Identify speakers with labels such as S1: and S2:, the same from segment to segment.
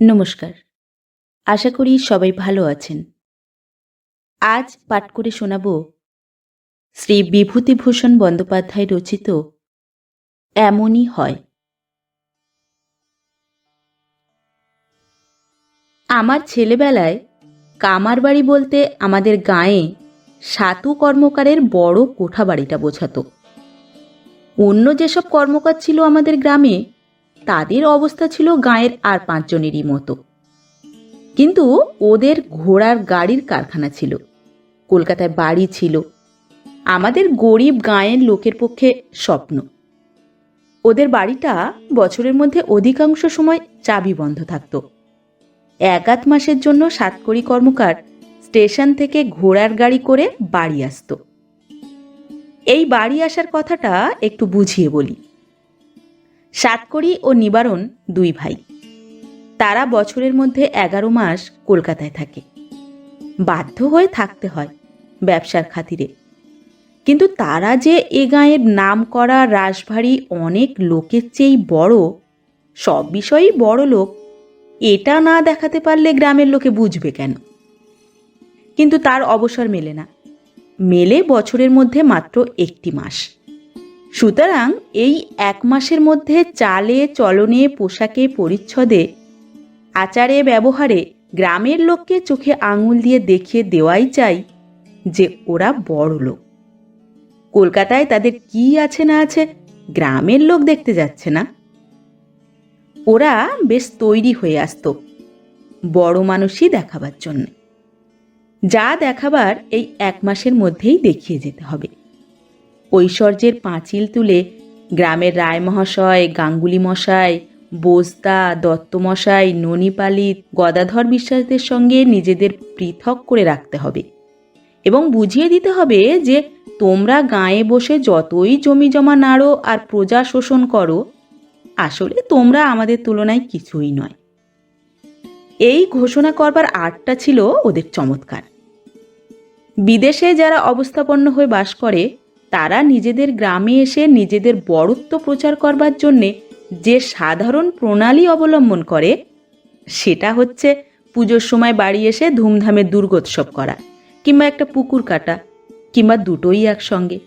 S1: নমস্কার। আশা করি সবাই ভালো আছেন। আজ পাঠ করে শোনাব শ্রী বিভূতিভূষণ বন্দ্যোপাধ্যায় রচিত এমনই হয়। আমার ছেলেবেলায় কামার বাড়ি বলতে আমাদের গাঁয়ে সাতু কর্মকারের বড় কোঠা বাড়িটা বোঝাতো। অন্য যেসব কর্মকার ছিল আমাদের গ্রামে তাদের অবস্থা ছিল গাঁয়ের আর ৫ জনেরই মতো। কিন্তু ওদের ঘোড়ার গাড়ির কারখানা ছিল, কলকাতায় বাড়ি ছিল। আমাদের গরিব গাঁয়ের লোকের পক্ষে স্বপ্ন। ওদের বাড়িটা বছরের মধ্যে অধিকাংশ সময় চাবি বন্ধ থাকত। ১-৮ মাসের জন্য সাতকড়ি কর্মকার স্টেশন থেকে ঘোড়ার গাড়ি করে বাড়ি আসত। এই বাড়ি আসার কথাটা একটু বুঝিয়ে বলি। সাতকড়ি ও নিবারণ ২ ভাই। তারা বছরের মধ্যে ১১ মাস কলকাতায় থাকে। বাধ্য হয়ে থাকতে হয় ব্যবসার খাতিরে। কিন্তু তারা যে এ গাঁয়ের নাম করা রাশভারী অনেক লোকের চেয়েই বড়, সব বিষয়েই বড় লোক, এটা না দেখাতে পারলে গ্রামের লোকে বুঝবে কেন? কিন্তু তার অবসর মেলে না, মেলে বছরের মধ্যে মাত্র ১টি মাস। সুতরাং এই ১ মাসের মধ্যে চালে চলনে পোশাকে পরিচ্ছদে আচারে ব্যবহারে গ্রামের লোককে চোখে আঙুল দিয়ে দেখিয়ে দেওয়াই চাই যে ওরা বড় লোক। কলকাতায় তাদের কি আছে না আছে গ্রামের লোক দেখতে যাচ্ছে না। ওরা বেশ তৈরি হয়ে আসতো বড় মানুষই দেখাবার জন্য। যা দেখাবার এই ১ মাসের মধ্যেই দেখিয়ে যেতে হবে। ঐশ্বর্যের পাঁচিল তুলে গ্রামের রায় মহাশয়, গাঙ্গুলি মশাই, বোস্তা, দত্তমশাই, ননিপালিত, গদাধর বিশ্বাসদের সঙ্গে নিজেদের পৃথক করে রাখতে হবে এবং বুঝিয়ে দিতে হবে যে তোমরা গাঁয়ে বসে যতই জমি জমা নাড়ো আর প্রজা শোষণ করো, আসলে তোমরা আমাদের তুলনায় কিছুই নয়। এই ঘোষণা করবার আর্টটা ছিল ওদের চমৎকার। বিদেশে যারা অবস্থাপন্ন হয়ে বাস করে তারা নিজেদের গ্রামে এসে নিজেদের বড়ত্ব প্রচার করবার জন্যে যে সাধারণ প্রণালী অবলম্বন করে সেটা হচ্ছে পুজোর সময় বাড়ি এসে ধুমধামে দুর্গোৎসব করা, কিংবা একটা পুকুর কাটা, কিংবা দুটোই একসঙ্গে।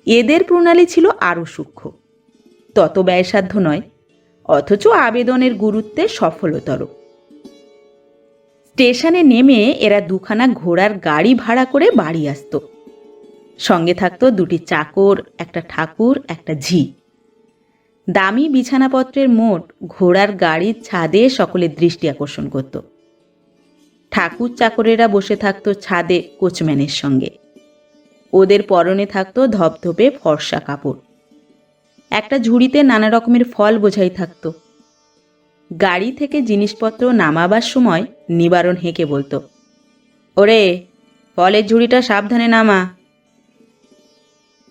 S1: এদের প্রণালী ছিল আরও সূক্ষ্ম, তত ব্যয়সাধ্য নয়, অথচ আবেদনের গুরুত্বে সফলতর। স্টেশনে নেমে এরা ২খানা ঘোড়ার গাড়ি ভাড়া করে বাড়ি আসত। সঙ্গে থাকতো ২টি চাকর, একটা ঠাকুর, একটা ঝি। দামি বিছানাপত্রের মোট ঘোড়ার গাড়ির ছাদে সকলের দৃষ্টি আকর্ষণ করত। ঠাকুর চাকরেরা বসে থাকতো ছাদে কোচম্যানের সঙ্গে। ওদের পরনে থাকতো ধপধপে ফর্সা কাপড়। একটা ঝুড়িতে নানা রকমের ফল বোঝাই থাকতো। গাড়ি থেকে জিনিসপত্র নামাবার সময় নিবারণ হেঁকে বলতো, ওরে, ফলের ঝুড়িটা সাবধানে নামা।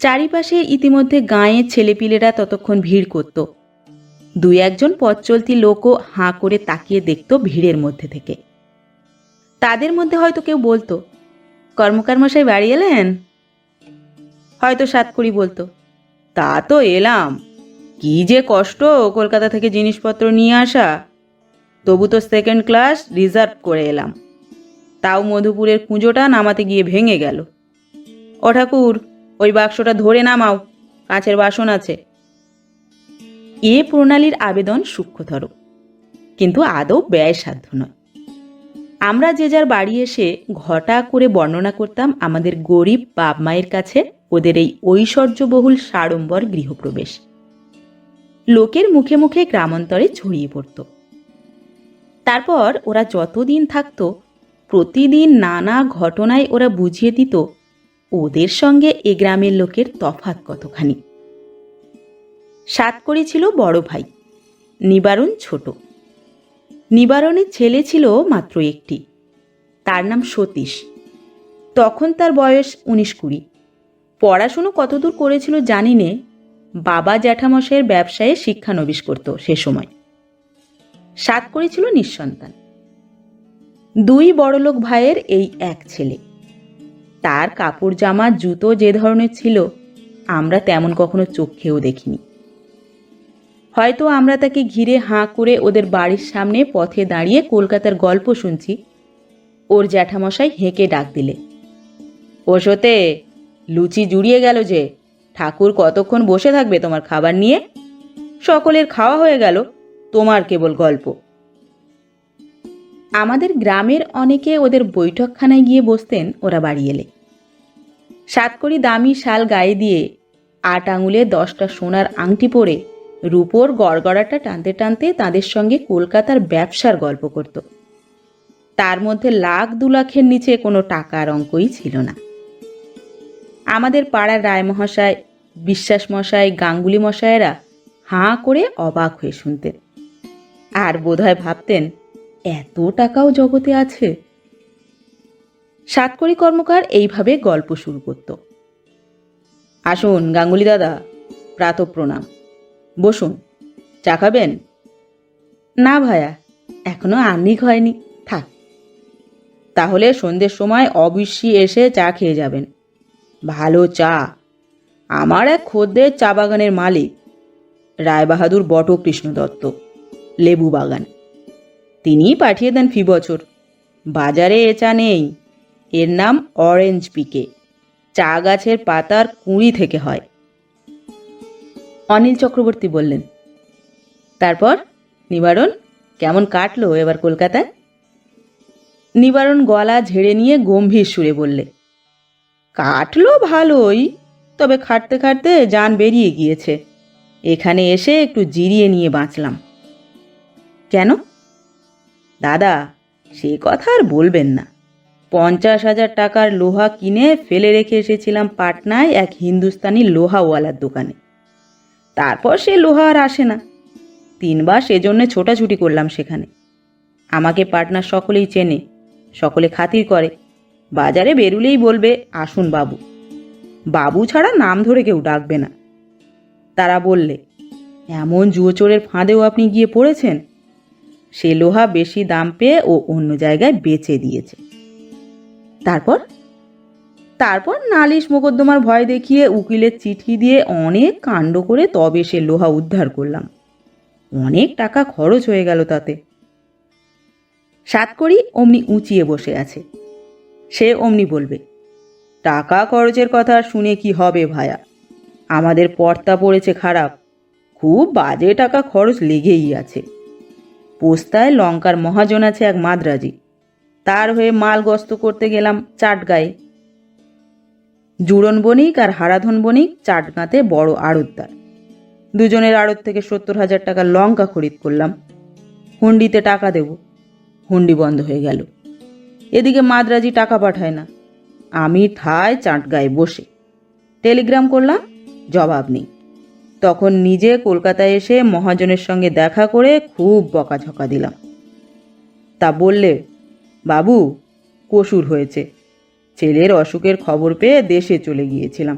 S1: চারিপাশে ইতিমধ্যে গাঁয়ের ছেলেপিলেরা ততক্ষণ ভিড় করত। ২-১ জন পথ চলতি লোকও হাঁ করে তাকিয়ে দেখত ভিড়ের মধ্যে থেকে। তাদের মধ্যে হয়তো কেউ বলতো, কর্মকার মশাই বাড়ি এলেন? হয়তো সাতকড়ি বলতো, তা তো এলাম, কি যে কষ্ট কলকাতা থেকে জিনিসপত্র নিয়ে আসা, তবু তো 2nd ক্লাস রিজার্ভ করে এলাম, তাও মধুপুরের কুঁজোটা নামাতে গিয়ে ভেঙে গেল। ও ঠাকুর, ওই বাক্সটা ধরে নামাও, কাঁচের বাসন আছে। এ প্রণালীর আবেদন সূক্ষ্মতর, কিন্তু আদৌ ব্যয়সাধ্য নয়। আমরা যে যার বাড়ি এসে ঘটা করে বর্ণনা করতাম আমাদের গরিব বাপ মায়ের কাছে ওদের এই ঐশ্বর্যবহুল সাড়ম্বর গৃহপ্রবেশ। লোকের মুখে মুখে গ্রামান্তরে ছড়িয়ে পড়ত। তারপর ওরা যতদিন থাকত প্রতিদিন নানা ঘটনায় ওরা বুঝিয়ে দিত ওদের সঙ্গে এ গ্রামের লোকের তফাৎ কতখানি। সাতকড়ি ছিল বড় ভাই, নিবারণ ছোট। নিবারণের ছেলে ছিল মাত্র একটি, তার নাম সতীশ। তখন তার বয়স ১৯-২০। পড়াশুনো কতদূর করেছিল জানি নে, বাবা জ্যাঠামশাইয়ের ব্যবসায়ে শিক্ষানবিশ করত সে সময়। সাতকড়ি ছিল নিঃসন্তান। ২ বড়লোক ভাইয়ের এই এক ছেলে। তার কাপড় জামা জুতো যে ধরনের ছিল আমরা তেমন কখনো চোখেও দেখিনি। হয়তো আমরা তাকে ঘিরে হাঁ করে ওদের বাড়ির সামনে পথে দাঁড়িয়ে কলকাতার গল্প শুনছি, ওর জ্যাঠামশাই হেঁকে ডাক দিলে, ও সতে, লুচি জুড়িয়ে গেল যে, ঠাকুর কতক্ষণ বসে থাকবে তোমার খাবার নিয়ে? সকলের খাওয়া হয়ে গেল, তোমার কেবল গল্প। আমাদের গ্রামের অনেকে ওদের বৈঠকখানায় গিয়ে বসতেন ওরা বাড়ি এলে। 7 কড়ি দামি শাল গায়ে দিয়ে 8 আঙুলে 10টা সোনার আংটি পরে রূপোর গড়গড়াটা টানতে টানতে তাদের সঙ্গে কলকাতার ব্যবসার গল্প করত। তার মধ্যে 1,00,000 2 লাখের নিচে কোনো টাকার অঙ্কই ছিল না। আমাদের পাড়ার রায়মহাশয়, বিশ্বাস মশাই, গাঙ্গুলি মশায়েরা হাঁ করে অবাক হয়ে শুনতেন, আর বোধহয় ভাবতেন এত টাকাও জগতে আছে। 7 কড়ি কর্মকার এইভাবে গল্প শুরু করত। আসুন গাঙ্গুলি দাদা, প্রাতঃপ্রণাম, বসুন, চা খাবেন? না ভায়া, এখনো আহ্নিক হয়নি, থাক। তাহলে সন্ধ্যের সময় অবশ্যই এসে চা খেয়ে যাবেন, ভালো চা। আমার এক খদ্দের চা বাগানের মালিক, রায়বাহাদুর বটকৃষ্ণ দত্ত, লেবু বাগান। তিনিই পাঠিয়ে দেন ফি বছর। বাজারে এ চা নেই, এর নাম অরেঞ্জ পিকে, চা গাছের পাতার কুঁড়ি থেকে হয়। অনিল চক্রবর্তী বললেন, তারপর নিবারণ কেমন কাটলো এবার কলকাতায়? নিবারণ গলা ঝেড়ে নিয়ে গম্ভীর সুরে বললে, কাটলো ভালোই, তবে খাটতে খাটতে জান বেরিয়ে গিয়েছে। এখানে এসে একটু জিরিয়ে নিয়ে বাঁচলাম। কেন? দাদা, সে কথা আর বলবেন না। 50,000 টাকার লোহা কিনে ফেলে রেখে এসেছিলাম পাটনায় এক হিন্দুস্তানি লোহাওয়ালার দোকানে। তারপর সে লোহা আর আসে না। 3 বার সেজন্য ছোটাছুটি করলাম সেখানে। আমাকে পাটনার সকলেই চেনে, সকলে খাতির করে। বাজারে বেরুলেই বলবে, আসুন বাবু। বাবু ছাড়া নাম ধরে কেউ ডাকবে না। তারা বললে, এমন জুয়োচোরের ফাঁদেও আপনি গিয়ে পড়েছেন? সে লোহা বেশি দাম পেয়ে ও অন্য জায়গায় বেচে দিয়েছে। তারপর তারপর নালিশ মোকদ্দমার ভয় দেখিয়ে উকিলের চিঠি দিয়ে অনেক কাণ্ড করে তবে সে লোহা উদ্ধার করলাম। অনেক টাকা খরচ হয়ে গেল তাতে। 7 কড়ি অমনি উঁচিয়ে বসে আছে। সে অমনি বলবে, টাকা খরচের কথা শুনে কি হবে ভায়া? আমাদের পর্তা পড়েছে খারাপ, খুব বাজে টাকা খরচ লেগেই আছে। পোস্তায় লঙ্কার মহাজন আছে এক মাদ্রাজি, তার হয়ে মাল গস্ত করতে গেলাম চাটগাঁয়ে। জুড়ন বণিক আর হারাধন বণিক চাটগাঁতে বড় আড়তদার। দুজনের আড়ত থেকে 70,000 টাকা লঙ্কা খরিদ করলাম। হুন্ডিতে টাকা দেব, হুন্ডি বন্ধ হয়ে গেল। এদিকে মাদ্রাজি টাকা পাঠায় না। আমি ঠায় চাটগাঁয়ে বসে টেলিগ্রাম করলাম, জবাব নেই। তখন নিজে কলকাতায় এসে মহাজনের সঙ্গে দেখা করে খুব বকাঝকা দিলাম। তা বললে, বাবু কসুর হয়েছে, ছেলের অসুখের খবর পেয়ে দেশে চলে গিয়েছিলাম,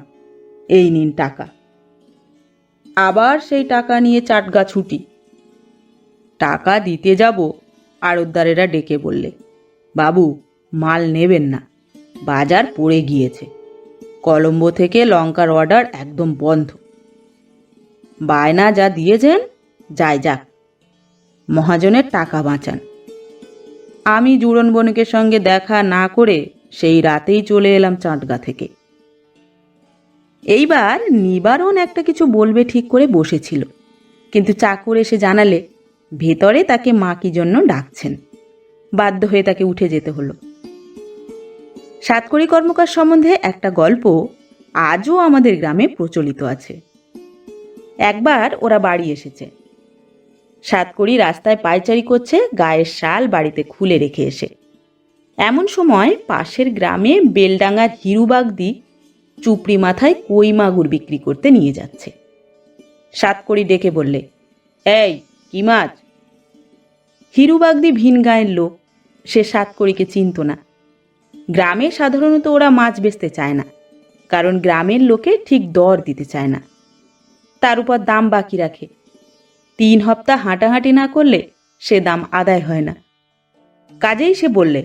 S1: এই নিন টাকা। আবার সেই টাকা নিয়ে চাটগা ছুটি। টাকা দিতে যাব, আড়তদারেরা ডেকে বললে, বাবু মাল নেবেন না, বাজার পড়ে গিয়েছে। কলম্বো থেকে লঙ্কার অর্ডার একদম বন্ধ। বায়না যা দিয়েছেন যাই যাক, মহাজনের টাকা বাঁচান। আমি জুড়ন বণিকের সঙ্গে দেখা না করে সেই রাতেই চলে এলাম চাটগা থেকে। এইবার নিবারণ একটা কিছু বলবে ঠিক করে বসেছিল, কিন্তু চাকর এসে জানালে ভেতরে তাকে মা কি জন্য ডাকছেন। বাধ্য হয়ে তাকে উঠে যেতে হলো। 7 কড়ি কর্মকার সম্বন্ধে একটা গল্প আজও আমাদের গ্রামে প্রচলিত আছে। একবার ওরা বাড়ি এসেছে। 7 কড়ি রাস্তায় পায়চারি করছে, গায়ের শাল বাড়িতে খুলে রেখে এসে। এমন সময় পাশের গ্রামে বেলডাঙ্গার হিরুবাগদি চুপড়ি মাথায় কই মাগুর বিক্রি করতে নিয়ে যাচ্ছে। 7 কড়ি ডেকে বললে, এই কি মাছ? হিরুবাগদি ভিন গায়ের লোক, সে 7 কড়িকে চিনত না। গ্রামে সাধারণত ওরা মাছ বেচতে চায় না, কারণ গ্রামের লোকে ঠিক দর দিতে চায় না, তার উপর দাম বাকি রাখে। 3 হপ্তাহ হাঁটাহাঁটি না করলে সে দাম আদায় হয় না। কাজেই সে বললে,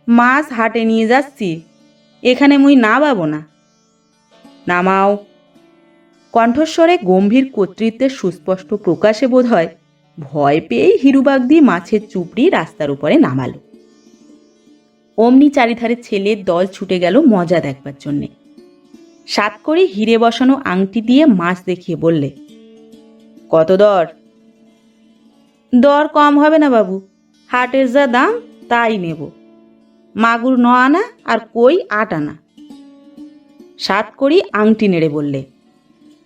S1: মাছ হাটে নিয়ে যাচ্ছি, এখানে মুই না পাবো না। নামাও। কণ্ঠস্বরে গম্ভীর কর্তৃত্বের সুস্পষ্ট প্রকাশে বোধ হয় ভয় পেয়েই হিরুবাগদি মাছের চুপড়ি রাস্তার উপরে নামালো। অমনি চারিধারে ছেলের দল ছুটে গেল মজা দেখবার জন্যে। সাতকড়ি হিরে বসানো আংটি দিয়ে মাছ দেখিয়ে বললে, কত দর? দর কম হবে না বাবু, হাটের যা দাম তাই নেব। মাগুর 9 আনা আর কই 8 আনা। সাতকড়ি আংটি নেড়ে বললে,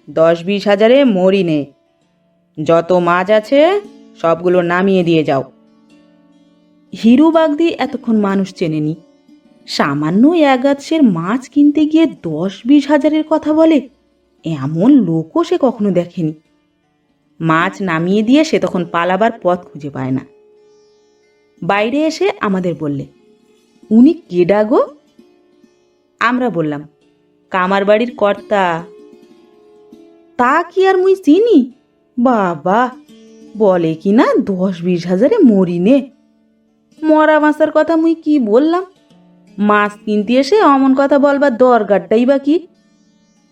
S1: 10-20 হাজারে মরি নে। যত মাছ আছে সবগুলো নামিয়ে দিয়ে যাও। হিরুবাগদি এতক্ষণ মানুষ চেনেনি, সামান্য 1 গাছের মাছ কিনতে গিয়ে 10-20 হাজারের কথা বলে, এমন লোকও সে কখনো দেখেনি। মাছ নামিয়ে দিয়ে সে তখন পালাবার পথ খুঁজে পায় না। বাইরে এসে আমাদের বললে, উনি কেডা গো? আমরা বললাম, কামার বাড়ির কর্তা। তা কি আর মুই চিনি? বাবা, বলে কি না 10-20 হাজারে মরি নে। মরা মাছের কথা মুই কি বললাম? মাছ কিনতে এসে অমন কথা বলবার দরকারটাই বা কি?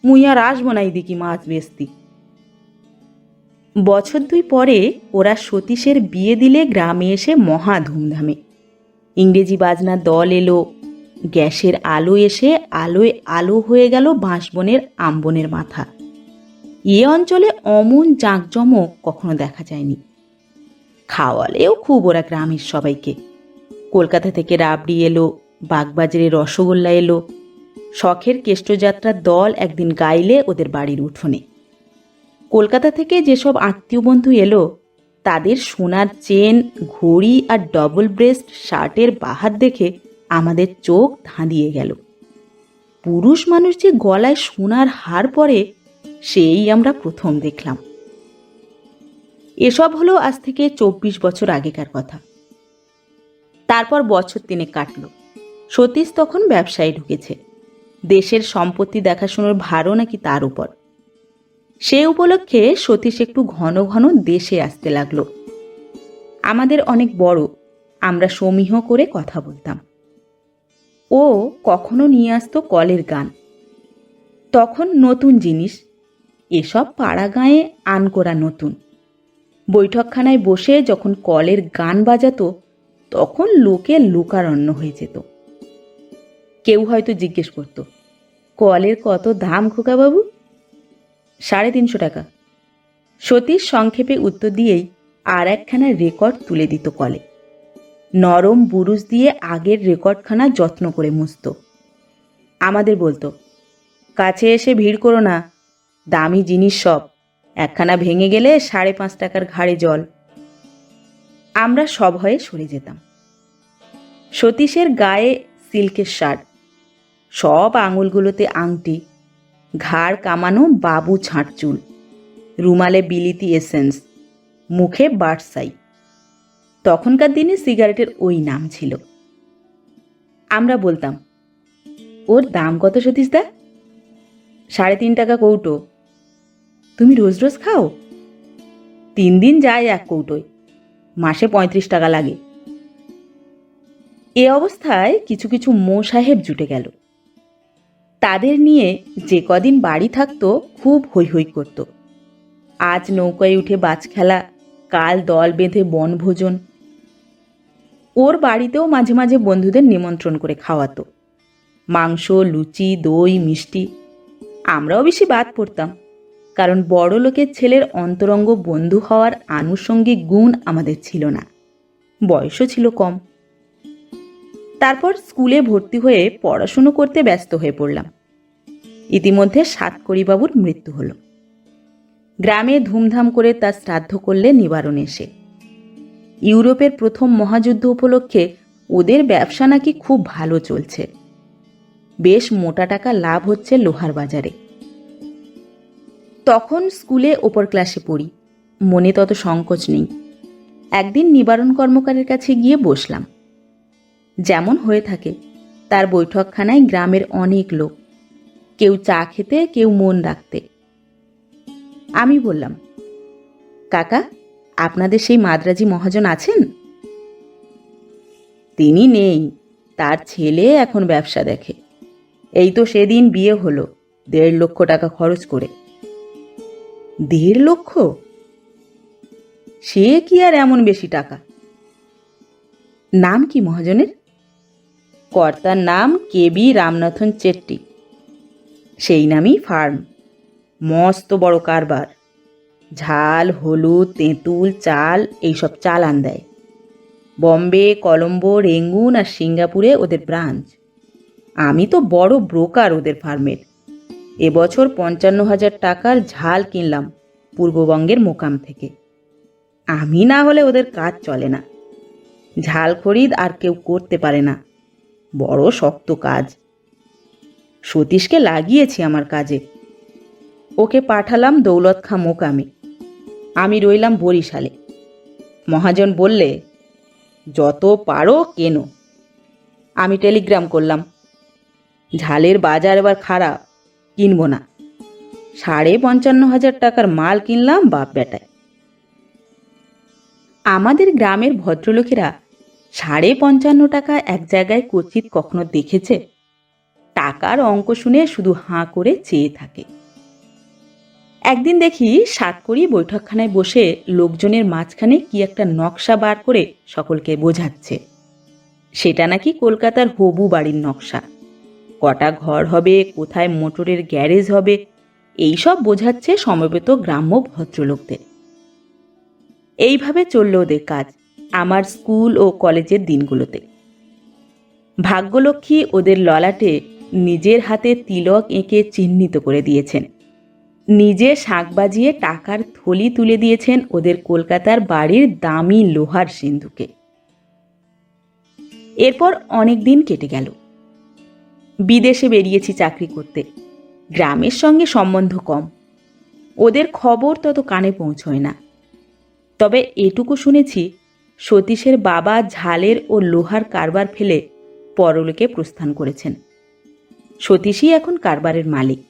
S1: মুই আর আসবো নাই দেখি মাছ বেচতি। বছর 2 পরে ওরা সতীশের বিয়ে দিলে গ্রামে এসে মহা ধুমধামে। ইংরেজি বাজনার দল এলো, গ্যাসের আলো এসে আলোয় আলো হয়ে গেল বাঁশবনের আমবনের মাথা। এ অঞ্চলে অমন জাঁকজমক কখনো দেখা যায়নি। খাওয়ালেও খুব ওরা গ্রামের সবাইকে। কলকাতা থেকে রাবড়ি এলো, বাগবাজারে রসগোল্লা এলো। শখের কেষ্টযাত্রার দল একদিন গাইলে ওদের বাড়ির উঠোনে। কলকাতা থেকে যেসব আত্মীয় বন্ধু এলো, তাদের সোনার চেন, ঘড়ি আর ডবল ব্রেস্ট শার্টের বাহার দেখে আমাদের চোখ ধাঁধিয়ে গেল। পুরুষ মানুষ যে গলায় সোনার হার পরে, সেই আমরা প্রথম দেখলাম। এসব হলো আজ থেকে 24 বছর আগেকার কথা। তারপর বছর 3 কাটল। সতীশ তখন ব্যবসায় ঢুকেছে। দেশের সম্পত্তি দেখাশোনার ভারও নাকি তার উপর। সে উপলক্ষে সতীশ একটু ঘন ঘন দেশে আসতে লাগলো। আমাদের অনেক বড়, আমরা সমীহ করে কথা বলতাম। ও কখনো নিয়ে আসতো কলের গান। তখন নতুন জিনিস, এসব পাড়া গাঁয়ে আন করা নতুন। বৈঠকখানায় বসে যখন কলের গান বাজাতো, তখন লোকে লোকারণ্য হয়ে যেত। কেউ হয়তো জিজ্ঞেস করত, কলের কত দাম খোকাবাবু? 350 টাকা। সতীশ সংক্ষেপে উত্তর দিয়েই আর একখানা রেকর্ড তুলে দিত কলে। নরম বুরুজ দিয়ে আগের রেকর্ডখানা যত্ন করে মুছত। আমাদের বলতো, কাছে এসে ভিড় করো না, দামি জিনিস সব, একখানা ভেঙে গেলে 5.5 টাকার ঘাড়ে জল। আমরা সব হয়ে সরে যেতাম। সতীশের গায়ে সিল্কের শার্ট, সব আঙুলগুলোতে আংটি, ঘাড় কামানো বাবু ছাঁট চুল, রুমালে বিলিতি এসেন্স, মুখে বার্সাই। তখনকার দিনে সিগারেটের ওই নাম ছিল। আমরা বলতাম, ওর দাম কত সতীশদা? 3.5 টাকা কৌটো। তুমি রোজ রোজ খাও? 3 দিন যায় 1 কৌটোয়, মাসে 35 টাকা লাগে। এ অবস্থায় কিছু কিছু মো সাহেব জুটে গেল। তাদের নিয়ে যে কদিন বাড়ি থাকতো খুব হৈ হৈ করত। আজ নৌকায় উঠে বাজ খেলা, কাল দল বেঁধে বনভোজন। ওর বাড়িতেও মাঝে মাঝে বন্ধুদের নিমন্ত্রণ করে খাওয়াতো। মাংস, লুচি, দই, মিষ্টি। আমরাও বেশি বাদ পড়তাম, কারণ বড় লোকের ছেলের অন্তরঙ্গ বন্ধু হওয়ার আনুষঙ্গিক গুণ আমাদের ছিল না, বয়সও ছিল কম। তারপর স্কুলে ভর্তি হয়ে পড়াশুনো করতে ব্যস্ত হয়ে পড়লাম। ইতিমধ্যে সাতকড়িবাবুর মৃত্যু হলো। গ্রামে ধুমধাম করে তার শ্রাদ্ধ করলে নিবারণ এসে। ইউরোপের প্রথম মহাযুদ্ধ উপলক্ষে ওদের ব্যবসা নাকি খুব ভালো চলছে। বেশ মোটা টাকা লাভ হচ্ছে লোহার বাজারে। তখন স্কুলে ওপর ক্লাসে পড়ি, মনে তত সংকোচ নেই। একদিন নিবারণ কর্মকারের কাছে গিয়ে বসলাম। যেমন হয়ে থাকে, তার বৈঠকখানায় গ্রামের অনেক লোক, কেউ চা খেতে, কেউ মন রাখতে। আমি বললাম, কাকা, আপনাদের সেই মাদ্রাজি মহাজন আছেন? তিনি নেই, তার ছেলে এখন ব্যবসা দেখে। এই তো সেদিন বিয়ে হলো, 1.5 লক্ষ টাকা খরচ করে। 1.5 লক্ষ? সে কি আর এমন বেশি টাকা? নাম কি মহাজনের? কর্তার নাম KB রামনাথন চেট্টি। সেই নামই ফার্ম। মস্ত বড় কারবার। ঝাল, হলুদ, তেঁতুল, চাল এইসব চালান দেয়। বম্বে, কলম্বো, রেঙ্গুন আর সিঙ্গাপুরে ওদের ব্রাঞ্চ। আমি তো বড় ব্রোকার ওদের ফার্মের। এবছর 55,000 টাকার ঝাল কিনলাম পূর্ববঙ্গের মোকাম থেকে। আমি না হলে ওদের কাজ চলে না। ঝাল খরিদ আর কেউ করতে পারে না, বড় শক্ত কাজ। সতীশকে লাগিয়েছি আমার কাজে। ওকে পাঠালাম দৌলত খাঁ মোকামে, আমি রইলাম বরিশালে। মহাজন বললে, যত পারো কেনো। আমি টেলিগ্রাম করলাম, ঝালের বাজার এবার খারাপ, কিনবো না। 55,500 টাকার মাল কিনলাম বাপ বেটায়। আমাদের গ্রামের ভদ্রলোকেরা 55.5 টাকা এক জায়গায় কচিত কখনো দেখেছে? টাকার অঙ্ক শুনে শুধু হাঁ করে চেয়ে থাকে। একদিন দেখি সাতকড়ি বৈঠকখানায় বসে লোকজনের মাঝখানে কি একটা নকশা বার করে সকলকে বোঝাচ্ছে। সেটা নাকি কলকাতার হবু বাড়ির নকশা। কটা ঘর হবে, কোথায় মোটরের গ্যারেজ হবে, এইসব বোঝাচ্ছে সমবেত গ্রাম্য ভদ্রলোকদের। এইভাবে চলল ওদের কাজ আমার স্কুল ও কলেজের দিনগুলোতে। ভাগ্যলক্ষ্মী ওদের ললাটে নিজের হাতে তিলক এঁকে চিহ্নিত করে দিয়েছেন। নিজে শাঁখ বাজিয়ে টাকার থলি তুলে দিয়েছেন ওদের কলকাতার বাড়ির দামি লোহার সিন্ধুকে। এরপর অনেক দিন কেটে গেল। বিদেশে বেরিয়েছি চাকরি করতে। গ্রামের সঙ্গে সম্বন্ধ কম, ওদের খবর তত কানে পৌঁছয় না। তবে এটুকু শুনেছি, সতীশের বাবা ঝালের ও লোহার কারবার ফেলে পরলোকে প্রস্থান করেছেন। সতীশই এখন কারবারের মালিক।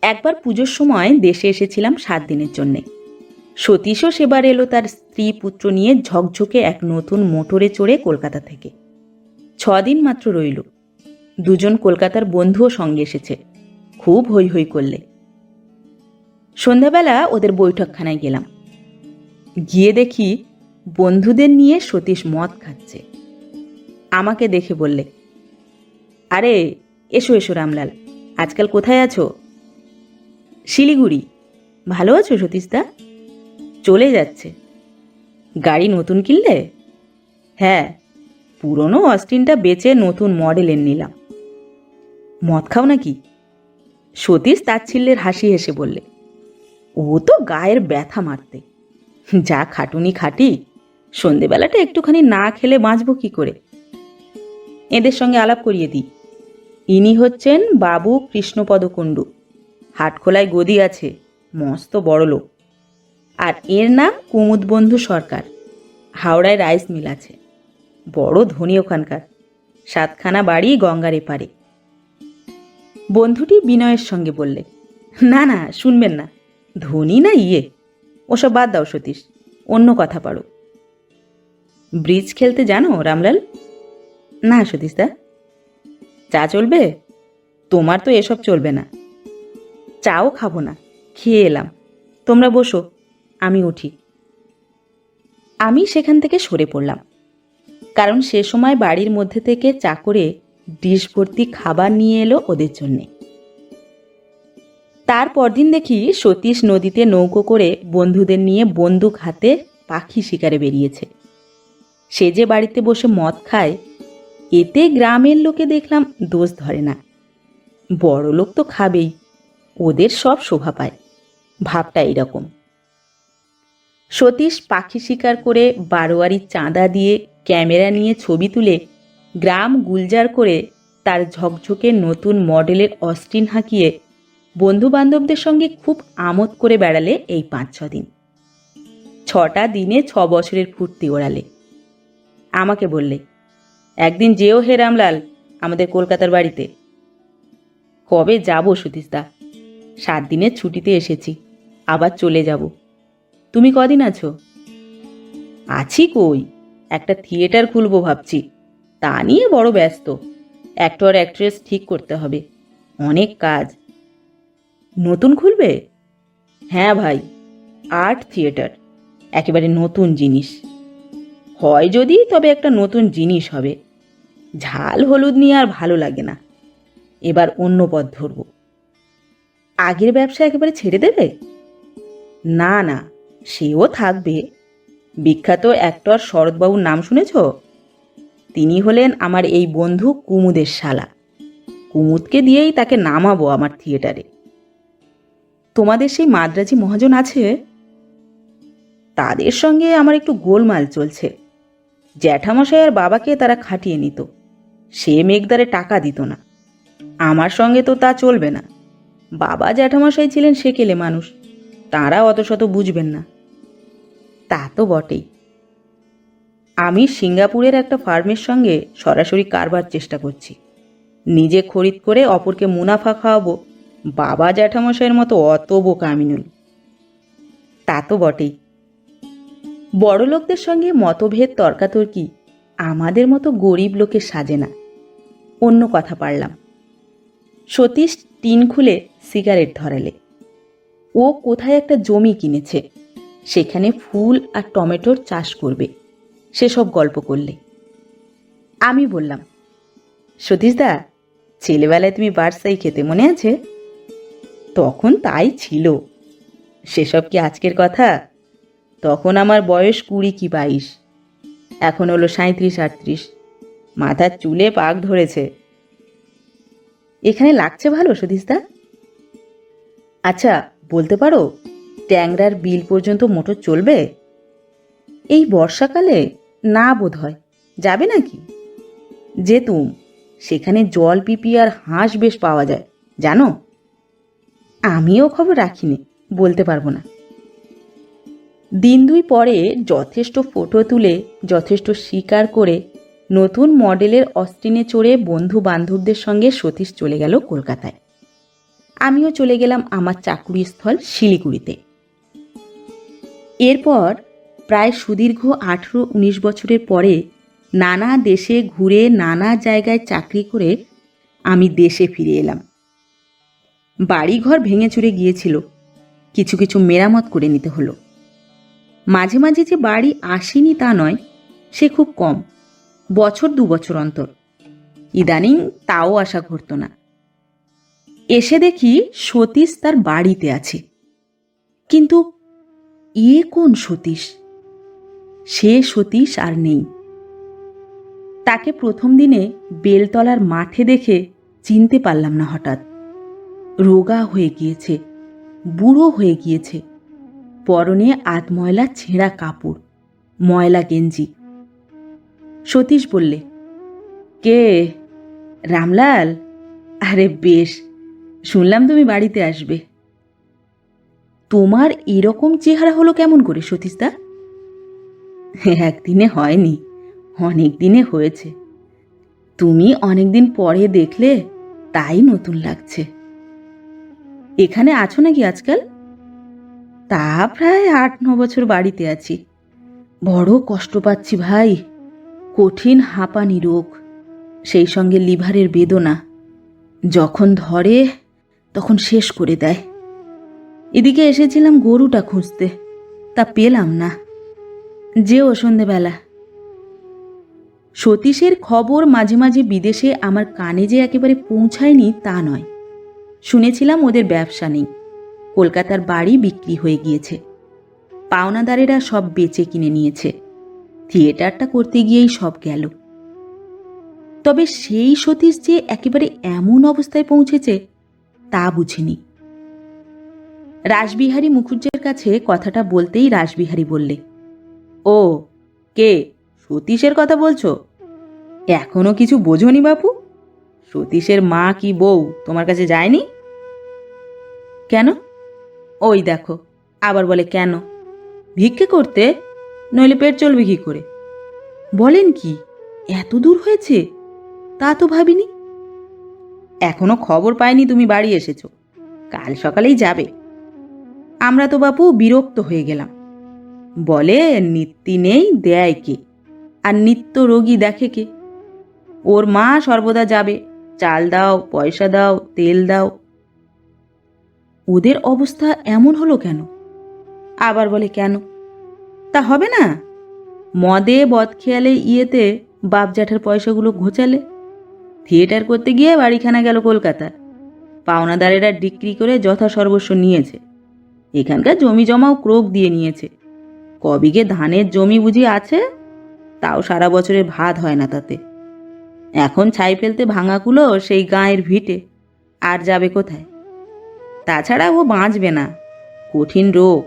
S1: একবার পুজোর সময় দেশে এসেছিলাম 7 দিনের জন্যে। সতীশও সেবার এলো তার স্ত্রী পুত্র নিয়ে ঝকঝকে এক নতুন মোটরে চড়ে কলকাতা থেকে। 6 দিন মাত্র রইল। দুজন কলকাতার বন্ধুও সঙ্গে এসেছে। খুব হৈ হৈ করলে। সন্ধ্যাবেলা ওদের বৈঠকখানায় গেলাম। গিয়ে দেখি বন্ধুদের নিয়ে সতীশ মদ খাচ্ছে। আমাকে দেখে বললে, আরে এসো এসো রামলাল, আজকাল কোথায় আছো? শিলিগুড়ি। ভালো আছো সতীশদা? চলে যাচ্ছে। গাড়ি নতুন কিনলে? হ্যাঁ, পুরনো অস্টিনটা বেচে নতুন মডেলের নিলাম। মদ খাও নাকি? সতীশ তাচ্ছিল্যের হাসি হেসে বললে, ও তো গায়ের ব্যথা মারতে। যা খাটুনি খাটি, সন্ধেবেলাটা একটুখানি না খেলে বাঁচব কি করে? এদের সঙ্গে আলাপ করিয়ে দিই। ইনি হচ্ছেন বাবু কৃষ্ণপদ কুণ্ডু। হাটখোলায় গদি আছে, মস্ত বড় লোক। আর এর নাম কুমুদবন্ধু সরকার। হাওড়ায় রাইস মিল আছে, বড় ধনী ওখানকার। 7খানা বাড়ি গঙ্গার এপারে। বন্ধুটি বিনয়ের সঙ্গে বললে, না না, শুনবেন না। ধনী না ইয়ে, ওসব বাদ দাও সতীশ, অন্য কথা পারো। ব্রিজ খেলতে জানো রামলাল? না সতীশদা। চা চলবে? তোমার তো এসব চলবে না। চাও খাবো না, খেয়ে এলাম। তোমরা বসো, আমি উঠি। আমি সেখান থেকে সরে পড়লাম, কারণ সে সময় বাড়ির মধ্যে থেকে চাকরে ডিশ ভর্তি খাবার নিয়ে এলো ওদের জন্যে। তার পরদিন দেখি সতীশ নদীতে নৌকো করে বন্ধুদের নিয়ে বন্দুক হাতে পাখি শিকারে বেরিয়েছে। সে যে বাড়িতে বসে মদ খায়, এতে গ্রামের লোকে দেখলাম দোষ ধরে না। বড় লোক তো খাবেই, ওদের সব শোভা পায়। ভাবটা এরকম। সতীশ পাখি শিকার করে বারোয়ারির চাঁদা দিয়ে ক্যামেরা নিয়ে ছবি তুলে গ্রাম গুলজার করে তার ঝকঝকে নতুন মডেলের অস্টিন হাঁকিয়ে বন্ধু বান্ধবদের সঙ্গে খুব আমোদ করে বেড়ালে এই 5-6 দিন। 6টা দিনে 6 বছরের ফুর্তি ওড়ালে। আমাকে বললে, একদিন যেও হে রামলাল আমাদের কলকাতার বাড়িতে। কবে যাব সতীশদা? 7 দিনের ছুটিতে এসেছি, আবার চলে যাব। তুমি কদিন আছো? আছি কই, একটা থিয়েটার খুলবো ভাবছি, তা নিয়ে বড় ব্যস্ত। অ্যাক্টর অ্যাক্ট্রেস ঠিক করতে হবে, অনেক কাজ। নতুন খুলবে? হ্যাঁ ভাই, আর্ট থিয়েটার, একেবারে নতুন জিনিস। হয় যদি তবে একটা নতুন জিনিস হবে। ঝাল হলুদ নিয়ে আর ভালো লাগে না, এবার অন্য পথ ধরব। আগের ব্যবসা একেবারে ছেড়ে দেবে? না না, সেও থাকবে। বিখ্যাত অ্যাক্টর শরৎবাবুর নাম শুনেছ? তিনি হলেন আমার এই বন্ধু কুমুদের শালা। কুমুদকে দিয়েই তাকে নামাবো আমার থিয়েটারে। তোমাদের সেই মাদ্রাজি মহাজন আছে? তাদের সঙ্গে আমার একটু গোলমাল চলছে। জ্যাঠামশাই আর বাবাকে তারা খাটিয়ে নিত, সে মেঘদারে টাকা দিত না। আমার সঙ্গে তো তা চলবে না। বাবা জ্যাঠামশাই ছিলেন সেকেলে মানুষ, তাঁরা অত শত বুঝবেন না। তা তো বটেই। আমি সিঙ্গাপুরের একটা ফার্মের সঙ্গে সরাসরি কারবার চেষ্টা করছি। নিজে খরিদ করে অপরকে মুনাফা খাওয়াবো, বাবা জ্যাঠামশাইয়ের মতো অত বোকা আমি নই। তা তো বটেই। বড় লোকদের সঙ্গে মতভেদ তর্কাতর্কি আমাদের মতো গরিব লোকের সাজে না। অন্য কথা পারলাম। সতীশ টিন খুলে সিগারেট ধরালে। ও কোথায় একটা জমি কিনেছে, সেখানে ফুল আর টমেটোর চাষ করবে, সেসব গল্প করলে। আমি বললাম, সতীশদা, ছেলেবেলায় তুমি বার্সাই খেতে মনে আছে? তখন তাই ছিল, সেসব কি আজকের কথা? তখন আমার বয়স 20 কি 22, এখন হলো 37-38, মাথার চুলে পাক ধরেছে। এখানে লাগছে ভালো সতীশদা? আচ্ছা, বলতে পারো ট্যাংরার বিল পর্যন্ত মোটর চলবে? এই বর্ষাকালে না বোধ হয়। যাবে নাকি? যেতুম, সেখানে জল পিপি আর হাঁস বেশ পাওয়া যায়, জানো? আমিও খবর রাখিনি, বলতে পারবো না। দিন দুই পরে যথেষ্ট ফটো তুলে যথেষ্ট স্বীকার করে নতুন মডেলের অস্টিনে চড়ে বন্ধু বান্ধবদের সঙ্গে সতীশ চলে গেল কলকাতায়। আমিও চলে গেলাম আমার চাকুরিস্থল শিলিগুড়িতে। এরপর প্রায় সুদীর্ঘ 18-19 বছরের পরে নানা দেশে ঘুরে নানা জায়গায় চাকরি করে আমি দেশে ফিরে এলাম। বাড়িঘর ভেঙে চুরে গিয়েছিল, কিছু কিছু মেরামত করে নিতে হলো। মাঝে মাঝে যে বাড়ি আসেনি তা নয়, সে খুব কম, বছর 2 বছর অন্তর। ইদানিং তাও আশা ঘটত না। এসে দেখি সতীশ তার বাড়িতে আছে, কিন্তু এ কোন সতীশ? সে সতীশ আর নেই। তাকে প্রথম দিনে বেলতলার মাঠে দেখে চিনতে পারলাম না। হঠাৎ রোগা হয়ে গিয়েছে, বুড়ো হয়ে গিয়েছে, পরনে আধময়লা ছেঁড়া কাপড়, ময়লা গেঞ্জি। সতীশ বললে, কে? রামলাল? আরে বেশ, শুনলাম তুমি বাড়িতে আসবে। তোমার এরকম চেহারা হলো কেমন করে সতীশদা? একদিনে হয়নি, অনেক দিনে হয়েছে। তুমি অনেকদিন পরে দেখলে তাই নতুন লাগছে। এখানে আছো নাকি আজকাল? তা প্রায় 8-9 বছর বাড়িতে আছি। বড় কষ্ট পাচ্ছি ভাই, কঠিন হাঁপানি রোগ, সেই সঙ্গে লিভারের বেদনা। যখন ধরে তখন শেষ করে দেয়। এদিকে এসেছিলাম গরুটা খুঁজতে, তা পেলাম না। যেও সন্ধেবেলা। সতীশের খবর মাঝে মাঝে বিদেশে আমার কানে যে একেবারে পৌঁছায়নি তা নয়। শুনেছিলাম ওদের ব্যবসা নেই, কলকাতার বাড়ি বিক্রি হয়ে গিয়েছে, পাওনাদারেরা সব বেচে কিনে নিয়েছে, থিয়েটারটা করতে গিয়েই সব গেল। তবে সেই সতীশ যে একেবারে এমন অবস্থায় পৌঁছেছে তা বুঝিনি। রাসবিহারী মুখুজ্জের কাছে কথাটা বলতেই রাসবিহারী বললে, ও কে, সতীশের কথা বলছো? এখনো কিছু বোঝনি বাপু? সতীশের মা কি বউ তোমার কাছে যায়নি? কেন? ওই দেখো, আবার বলে কেন? ভিক্ষে করতে, নইলে পেট চলবে কি করে? বলেন কি, এত দূর হয়েছে? তা তো ভাবিনি। এখনো খবর পাইনি তুমি বাড়ি এসেছো, কাল সকালেই যাবে। আমরা তো বাপু বিরক্ত হয়ে গেলাম। বলে নিত্যি নেই দেয় কে, আর নিত্য রোগী দেখে কে? ওর মা সর্বদা যাবে, চাল দাও, পয়সা দাও, তেল দাও। ওদের অবস্থা এমন হলো কেন? আবার বলে কেন? তা হবে না, মদে বদখেয়ালে ইয়েতে বাপ জ্যাঠার পয়সাগুলো ঘোচালে, থিয়েটার করতে গিয়ে বাড়িখানা গেল কলকাতার, পাওনাদারেরা ডিক্রি করে যথা সর্বস্ব নিয়েছে, এখানকার জমি জমাও ক্রোক দিয়ে নিয়েছে, কবিঘে ধানের জমি বুঝি আছে, তাও সারা বছরের ভাত হয় না তাতে। এখন ছাই ফেলতে ভাঙাকুলো সেই গাঁয়ের ভিটে, আর যাবে কোথায়? তাছাড়া ও বাঁচবে না, কঠিন রোগ,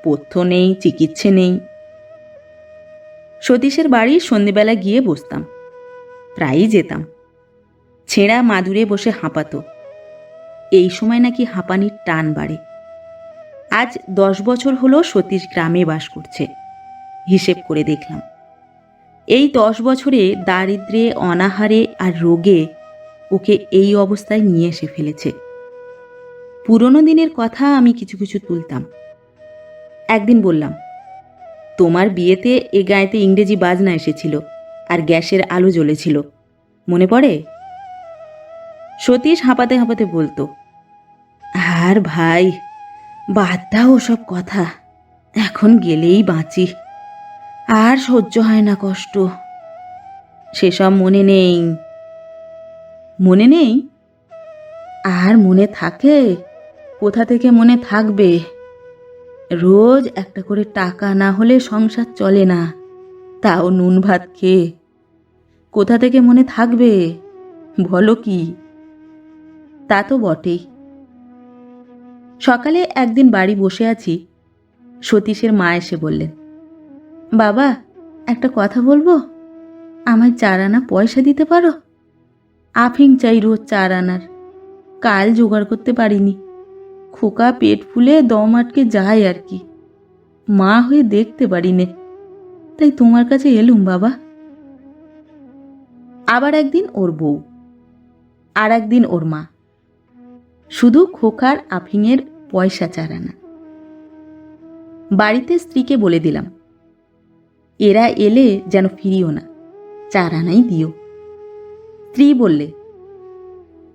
S1: পথ্য নেই, চিকিৎসে নেই। সতীশের বাড়ি সন্ধেবেলা গিয়ে বসতাম, প্রায়ই যেতাম। ছেঁড়া মাদুরে বসে হাঁপাতো, এই সময় নাকি হাঁপানির টান বাড়ে। আজ 10 বছর হলো সতীশ গ্রামে বাস করছে, হিসেব করে দেখলাম। এই 10 বছরে দারিদ্র্যে, অনাহারে আর রোগে ওকে এই অবস্থায় নিয়ে এসে ফেলেছে। পুরনো দিনের কথা আমি কিছু কিছু তুলতাম। একদিন বললাম, তোমার বিয়েতে এ গাঁয়েতে ইংরেজি বাজনা এসেছিল আর গ্যাসের আলো জ্বলেছিল, মনে পড়ে? সতীশ হাঁপাতে হাঁপাতে বলতো, আর ভাই, বাদ দাও ওসব কথা, এখন গেলেই বাঁচি, আর সহ্য হয় না কষ্ট, সেসব মনে নেই। মনে নেই? আর মনে থাকে? কোথা থেকে মনে থাকবে? রোজ একটা করে টাকা না হলে সংসার চলে না, তাও নুন ভাত খেয়ে। কোথা থেকে মনে থাকবে বলো কি? তা তো বটেই। সকালে একদিন বাড়ি বসে আছি, সতীশের মা এসে বললেন, বাবা, একটা কথা বলবো, আমায় 4 আনা পয়সা দিতে পারো? আফিং চাই রোজ 4 আনার, কাল জোগাড় করতে পারিনি, খোকা পেট ফুলে দম আটকে যায় আর কি, মা হয়ে দেখতে পারি নে, তাই তোমার কাছে এলুম বাবা। আবার একদিন ওর বউ, আর একদিন ওর মা, শুধু খোকার আফিংয়ের পয়সা 4 আনা। বাড়িতে স্ত্রীকে বলে দিলাম, এরা এলে যেন ফিরিও না, 4 আনাই দিও। স্ত্রী বললে,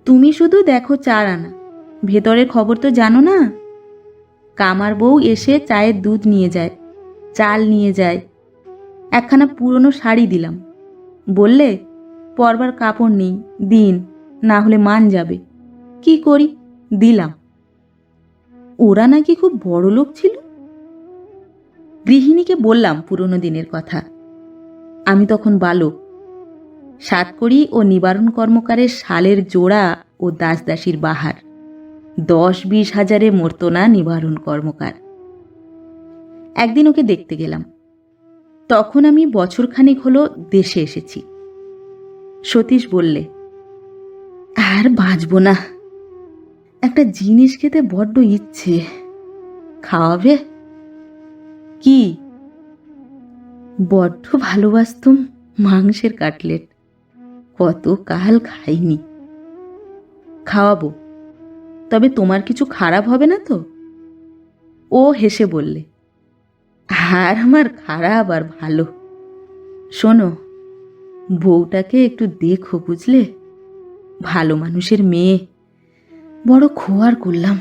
S1: তুমি শুধু দেখো 4 আনা, ভেতরের খবর তো জানো না। কামার বউ এসে চায়ের দুধ নিয়ে যায়, চাল নিয়ে যায়, একখানা পুরনো শাড়ি দিলাম, বললে পরবার কাপড় নেই, দিন, না হলে মান যাবে। কি করি, দিলাম। ওরা নাকি খুব বড় লোক ছিল। গৃহিণীকে বললাম পুরনো দিনের কথা। আমি তখন বালক। সাতকড়ি ও নিবারণ কর্মকারের শালের জোড়া ও দাসদাসীর বাহার, 10-20 হাজারে মরত না নিবারণ কর্মকার। একদিন ওকে দেখতে গেলাম, তখন আমি বছরখানেক হলো দেশে এসেছি। সতীশ বললে, আর বাঁচব না, একটা জিনিস খেতে বড্ড ইচ্ছে, খাওয়াবে? কি? বড্ড ভালোবাসতুম মাংসের কাটলেট, কত কাল খাইনি। খাওয়াবো, তবে তোমার কিছু খারাপ হবে না তো? ও হেসে বললে, আর আমার খারাপ আর ভালো, শোনো, বউটাকে একটু দেখো বুঝলে, ভালো মানুষের মেয়ে, বড় খোয়ার করলাম,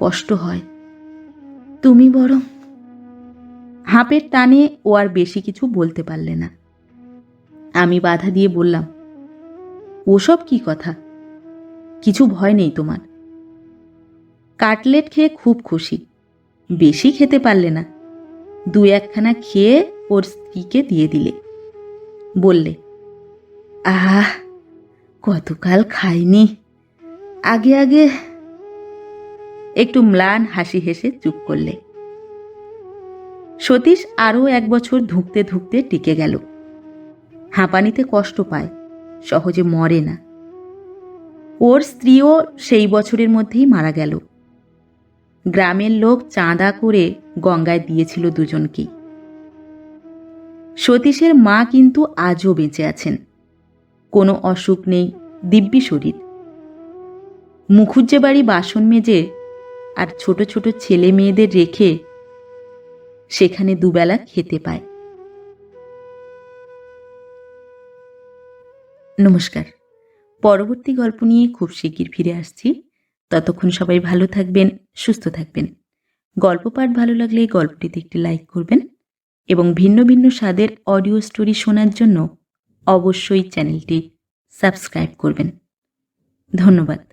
S1: কষ্ট হয়, তুমি বরং। হাঁপের টানে ও আর বেশি কিছু বলতে পারলে না। আমি বাধা দিয়ে বললাম, ওসব কি কথা, কিছু ভয় নেই তোমার। কাটলেট খেয়ে খুব খুশি, বেশি খেতে পারলে না, 2-1খানা খেয়ে ওর স্ত্রীকে দিয়ে দিলে। বললে, আহ, কতকাল খাইনি, আগে আগে। একটু ম্লান হাসি হেসে চুপ করলে। সতীশ আরও 1 বছর ধুঁকতে ধুঁকতে টিকে গেল। হাঁপানিতে কষ্ট পায়, সহজে মরে না। ওর স্ত্রীও সেই বছরের মধ্যেই মারা গেল। গ্রামের লোক চাঁদা করে গঙ্গায় দিয়েছিল দুজনকেই। সতীশের মা কিন্তু আজও বেঁচে আছেন, কোনো অসুখ নেই, দিব্যি শরীর। মুখুজ্জে বাড়ি বাসন মেজে আর ছোট ছোট ছেলে মেয়েদের রেখে সেখানে দুবেলা খেতে পায়। নমস্কার, পরবর্তী গল্প নিয়ে খুব শিগগির ফিরে আসছি। ততক্ষণ সবাই ভালো থাকবেন, সুস্থ থাকবেন। গল্প পাঠ ভালো লাগলে গল্পটিতে একটি লাইক করবেন এবং ভিন্ন ভিন্ন স্বাদের অডিও স্টোরি শোনার জন্য অবশ্যই চ্যানেলটি সাবস্ক্রাইব করবেন। ধন্যবাদ।